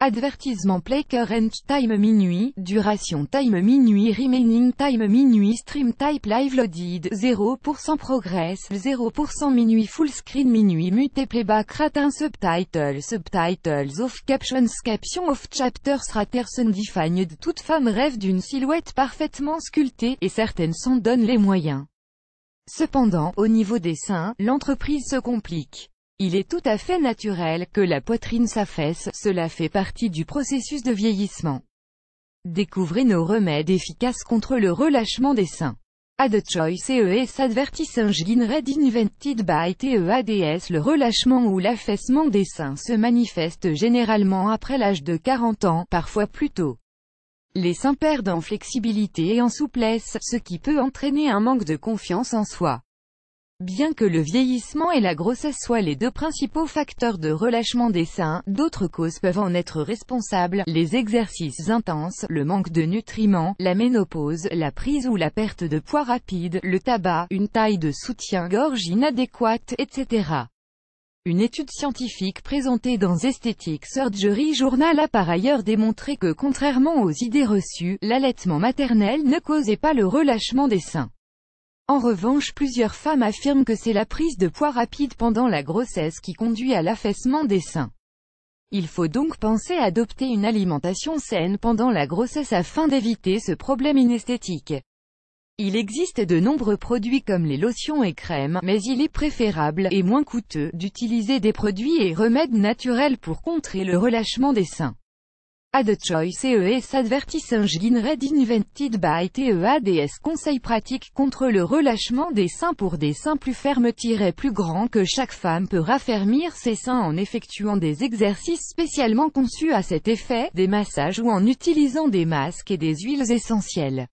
Advertisement play current time minuit, duration time minuit remaining time minuit stream type live loaded 0% progress 0% minuit full screen minuit mute playback ratin subtitles off captions caption off chapters raters undefined. Toute femme rêve d'une silhouette parfaitement sculptée, et certaines s'en donnent les moyens. Cependant, au niveau des seins, l'entreprise se complique. Il est tout à fait naturel que la poitrine s'affaisse, cela fait partie du processus de vieillissement. Découvrez nos remèdes efficaces contre le relâchement des seins. Ad choice ES advertising red invented by TEADS. Le relâchement ou l'affaissement des seins se manifeste généralement après l'âge de 40 ans, parfois plus tôt. Les seins perdent en flexibilité et en souplesse, ce qui peut entraîner un manque de confiance en soi. Bien que le vieillissement et la grossesse soient les deux principaux facteurs de relâchement des seins, d'autres causes peuvent en être responsables: les exercices intenses, le manque de nutriments, la ménopause, la prise ou la perte de poids rapide, le tabac, une taille de soutien-gorge inadéquate, etc. Une étude scientifique présentée dans Aesthetic Surgery Journal a par ailleurs démontré que, contrairement aux idées reçues, l'allaitement maternel ne causait pas le relâchement des seins. En revanche, plusieurs femmes affirment que c'est la prise de poids rapide pendant la grossesse qui conduit à l'affaissement des seins. Il faut donc penser à adopter une alimentation saine pendant la grossesse afin d'éviter ce problème inesthétique. Il existe de nombreux produits comme les lotions et crèmes, mais il est préférable, et moins coûteux, d'utiliser des produits et remèdes naturels pour contrer le relâchement des seins. Ad choice ES advertising red invented by TEADS. Conseils pratiques contre le relâchement des seins. Pour des seins plus fermes-plus grands que chaque femme peut raffermir ses seins en effectuant des exercices spécialement conçus à cet effet, des massages ou en utilisant des masques et des huiles essentielles.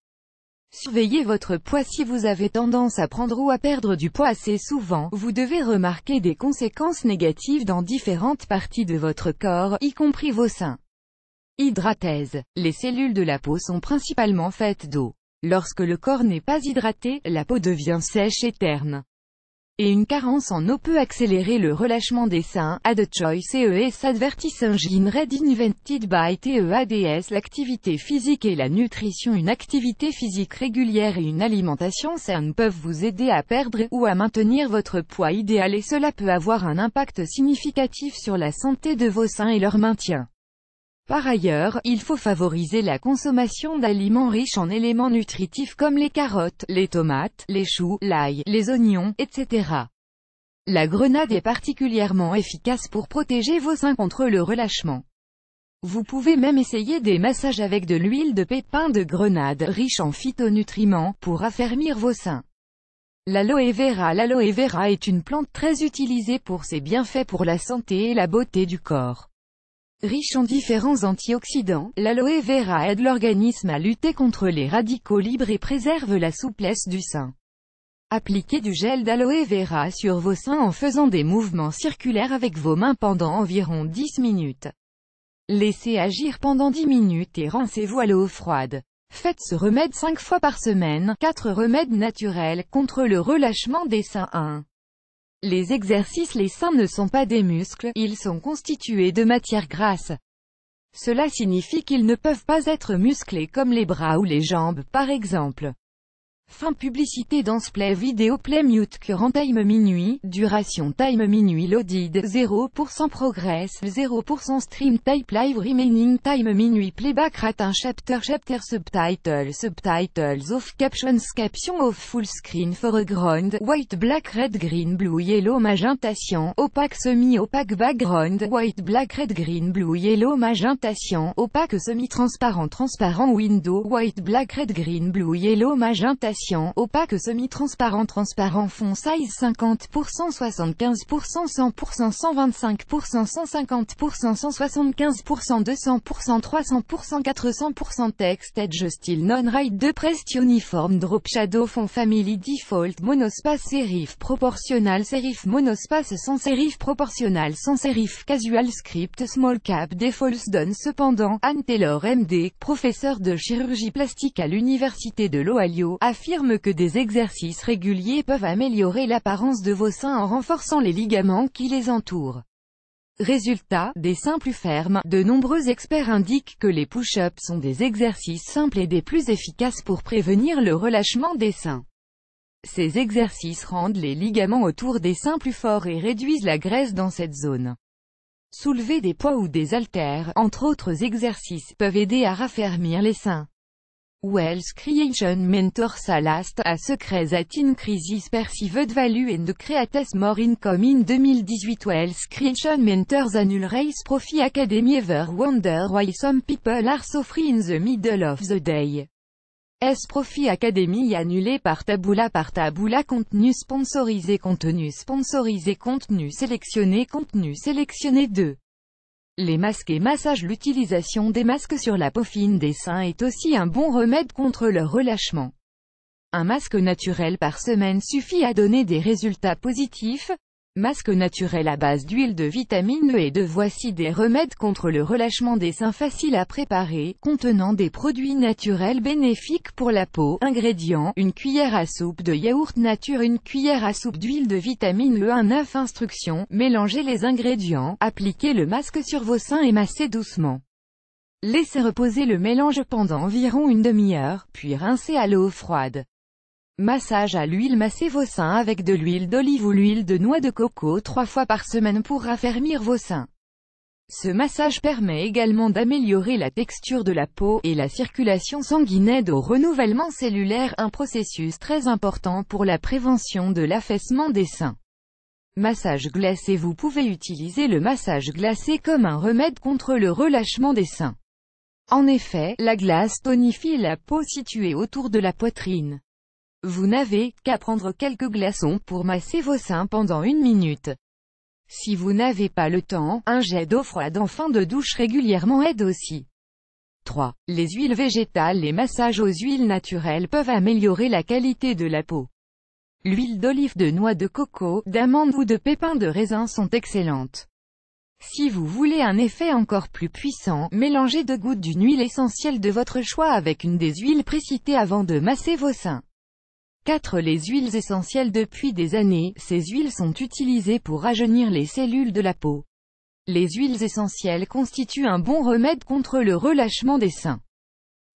Surveillez votre poids. Si vous avez tendance à prendre ou à perdre du poids assez souvent, vous devez remarquer des conséquences négatives dans différentes parties de votre corps, y compris vos seins. Hydratèse. Les cellules de la peau sont principalement faites d'eau. Lorsque le corps n'est pas hydraté, la peau devient sèche et terne. Et une carence en eau peut accélérer le relâchement des seins. Ad choice ES advertising red invented by TEADS. L'activité physique et la nutrition. Une activité physique régulière et une alimentation saine peuvent vous aider à perdre ou à maintenir votre poids idéal, et cela peut avoir un impact significatif sur la santé de vos seins et leur maintien. Par ailleurs, il faut favoriser la consommation d'aliments riches en éléments nutritifs comme les carottes, les tomates, les choux, l'ail, les oignons, etc. La grenade est particulièrement efficace pour protéger vos seins contre le relâchement. Vous pouvez même essayer des massages avec de l'huile de pépins de grenade, riche en phytonutriments, pour raffermir vos seins. L'aloe vera. L'aloe vera est une plante très utilisée pour ses bienfaits pour la santé et la beauté du corps. Riche en différents antioxydants, l'aloe vera aide l'organisme à lutter contre les radicaux libres et préserve la souplesse du sein. Appliquez du gel d'aloe vera sur vos seins en faisant des mouvements circulaires avec vos mains pendant environ 10 minutes. Laissez agir pendant 10 minutes et rincez-vous à l'eau froide. Faites ce remède 5 fois par semaine. 4 remèdes naturels contre le relâchement des seins. 1. Les exercices. Les seins ne sont pas des muscles, ils sont constitués de matière grasse. Cela signifie qu'ils ne peuvent pas être musclés comme les bras ou les jambes, par exemple. Fin publicité. Dance play vidéo play mute current time minuit, duration time minuit loaded 0% progress 0% stream type live remaining time minuit playback ratin chapter subtitles off captions caption off full screen foreground white black red green blue yellow magenta cyan opaque semi-opaque background white black red green blue yellow magenta cyan opaque semi-transparent transparent window white black red green blue yellow magenta opaque semi-transparent transparent fond size 50%, 75%, 100%, 125%, 150%, 175%, 200%, 300%, 400% texte edge style non-right de pressed uniforme drop shadow fond family default monospace serif proportional serif monospace sans serif proportional sans serif casual script small cap defaults donne. Cependant, Anne Taylor MD, professeure de chirurgie plastique à l'université de l'Ohio, affirme que des exercices réguliers peuvent améliorer l'apparence de vos seins en renforçant les ligaments qui les entourent. Résultat, des seins plus fermes. De nombreux experts indiquent que les push-ups sont des exercices simples et des plus efficaces pour prévenir le relâchement des seins. Ces exercices rendent les ligaments autour des seins plus forts et réduisent la graisse dans cette zone. Soulever des poids ou des haltères, entre autres exercices, peuvent aider à raffermir les seins. Wells Creation Mentors last a secrets at increases perceived value and creates more income in 2018. Wells Creation Mentors Annual Race Profi Academy. Ever wonder why some people are so free in the middle of the day? Profi Academy annulé par Taboola. Contenu sponsorisé. Contenu sélectionné. 2. Les masques et massages. L'utilisation des masques sur la peau fine des seins est aussi un bon remède contre leur relâchement. Un masque naturel par semaine suffit à donner des résultats positifs. Masque naturel à base d'huile de vitamine E et de. Voici des remèdes contre le relâchement des seins faciles à préparer, contenant des produits naturels bénéfiques pour la peau. Ingrédients: une cuillère à soupe de yaourt nature, une cuillère à soupe d'huile de vitamine E, 9 instructions. Mélangez les ingrédients, appliquez le masque sur vos seins et massez doucement. Laissez reposer le mélange pendant environ une demi-heure, puis rincez à l'eau froide. Massage à l'huile. Massez vos seins avec de l'huile d'olive ou l'huile de noix de coco 3 fois par semaine pour raffermir vos seins. Ce massage permet également d'améliorer la texture de la peau et la circulation sanguine, aide au renouvellement cellulaire, un processus très important pour la prévention de l'affaissement des seins. Massage glacé. Vous pouvez utiliser le massage glacé comme un remède contre le relâchement des seins. En effet, la glace tonifie la peau située autour de la poitrine. Vous n'avez qu'à prendre quelques glaçons pour masser vos seins pendant 1 minute. Si vous n'avez pas le temps, un jet d'eau froide en fin de douche régulièrement aide aussi. 3. Les huiles végétales. Les massages aux huiles naturelles peuvent améliorer la qualité de la peau. L'huile d'olive, de noix de coco, d'amande ou de pépins de raisin sont excellentes. Si vous voulez un effet encore plus puissant, mélangez 2 gouttes d'une huile essentielle de votre choix avec une des huiles précitées avant de masser vos seins. 4. Les huiles essentielles. Depuis des années, ces huiles sont utilisées pour rajeunir les cellules de la peau. Les huiles essentielles constituent un bon remède contre le relâchement des seins.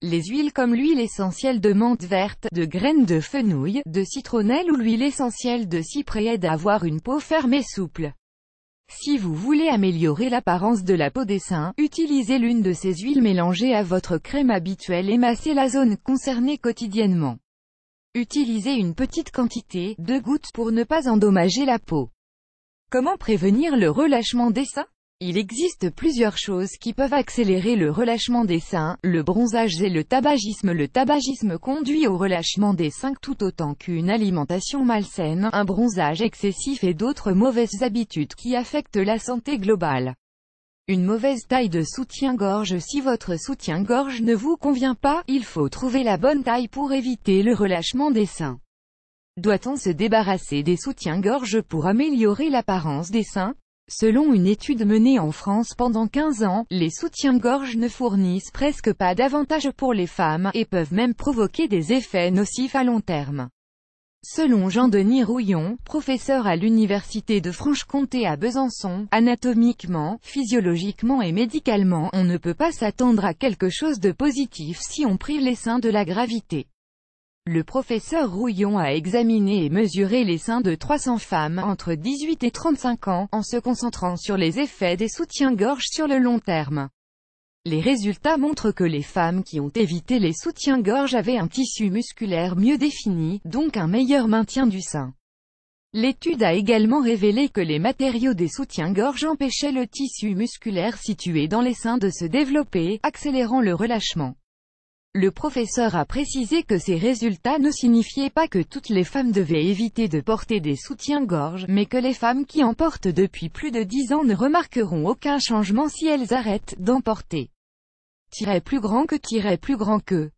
Les huiles comme l'huile essentielle de menthe verte, de graines de fenouil, de citronnelle ou l'huile essentielle de cyprès aident à avoir une peau ferme et souple. Si vous voulez améliorer l'apparence de la peau des seins, utilisez l'une de ces huiles mélangées à votre crème habituelle et massez la zone concernée quotidiennement. Utilisez une petite quantité, 2 gouttes, pour ne pas endommager la peau. Comment prévenir le relâchement des seins? Il existe plusieurs choses qui peuvent accélérer le relâchement des seins: le bronzage et le tabagisme. Le tabagisme conduit au relâchement des seins tout autant qu'une alimentation malsaine, un bronzage excessif et d'autres mauvaises habitudes qui affectent la santé globale. Une mauvaise taille de soutien-gorge. Si votre soutien-gorge ne vous convient pas, il faut trouver la bonne taille pour éviter le relâchement des seins. Doit-on se débarrasser des soutiens-gorge pour améliorer l'apparence des seins? Selon une étude menée en France pendant 15 ans, les soutiens-gorge ne fournissent presque pas d'avantages pour les femmes, et peuvent même provoquer des effets nocifs à long terme. Selon Jean-Denis Rouillon, professeur à l'Université de Franche-Comté à Besançon, anatomiquement, physiologiquement et médicalement, on ne peut pas s'attendre à quelque chose de positif si on prive les seins de la gravité. Le professeur Rouillon a examiné et mesuré les seins de 300 femmes entre 18 et 35 ans, en se concentrant sur les effets des soutiens-gorge sur le long terme. Les résultats montrent que les femmes qui ont évité les soutiens-gorge avaient un tissu musculaire mieux défini, donc un meilleur maintien du sein. L'étude a également révélé que les matériaux des soutiens-gorge empêchaient le tissu musculaire situé dans les seins de se développer, accélérant le relâchement. Le professeur a précisé que ces résultats ne signifiaient pas que toutes les femmes devaient éviter de porter des soutiens-gorge, mais que les femmes qui en portent depuis plus de 10 ans ne remarqueront aucun changement si elles arrêtent d'en porter. Plus grand que